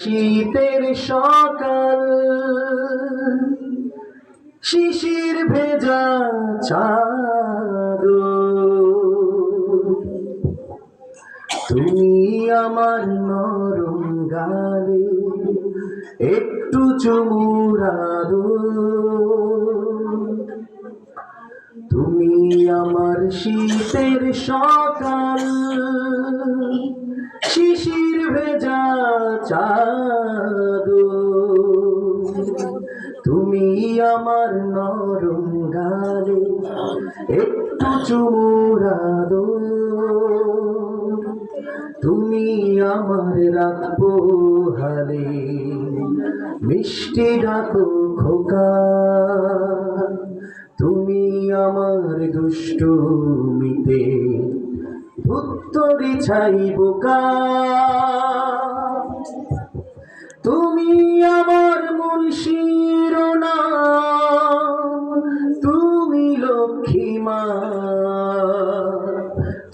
শীতের সকাল, শিশির ভেজা চাঁদ, তুমি আমার নরম গালে একটু চুমুরাদ, তুমি আমার শীতের সকাল, শিশির ভেজা চাঁদ, তুমি আমার নরম গালে একটু চুমুরাদ, তুমি আমার রাত পোহালে মিষ্টি ডাকো খোকা, তুমি আমার দুষ্টুমিতে উত্তরি ছাই বোকা, তুমি আমার মন শিরোনাম, তুমি লক্ষ্মী মা,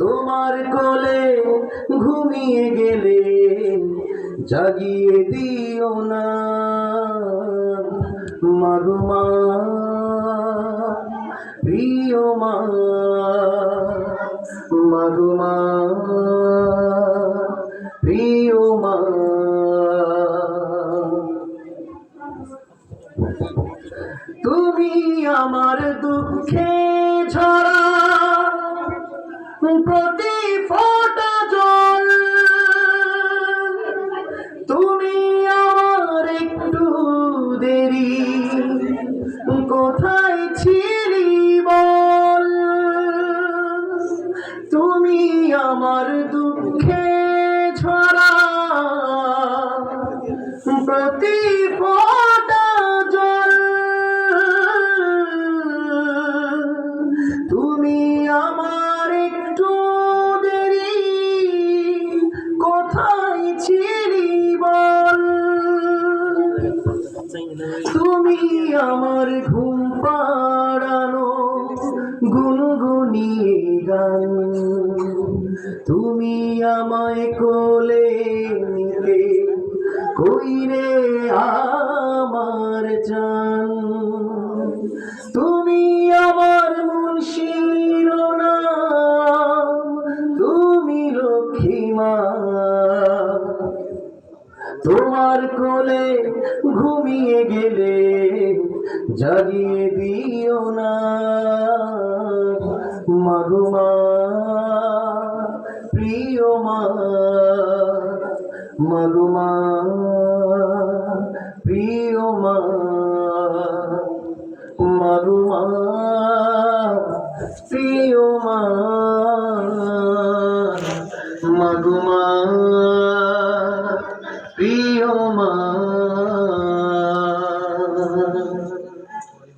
তোমার কোলে ঘুমিয়ে গেলে জাগিয়ে দিও না মাগো মা, প্রিয় মা, মাগো মা, প্রিয় মা। তুমি আমার দুঃখে ঝরা প্রতি ফোঁটা জল, তুমি আমার একটু দেরি কোথায় ছিলি বল, তুমি আমার দুঃখে ঝরা প্রতি ফোঁটা জল, তুমি আমার একটু দেরি কোথায় ছিলি বল, তুমি আমার ঘুম পাড়ানো গুনগুনিয়ে গান, তুমি আমায় কোলে নিতে কইরে আমার জান, তুমি আমার মন শিরোনাম, তুমি লক্ষ্মী মা, তোমার কোলে ঘুমিয়ে গেলে জাগিয়ে দিও না মাগো মা, প্রিয় মা, মাগো মা, প্রিয় মা, মাগো মা, প্রিয় মা, মাগো মা, প্রিয় মা।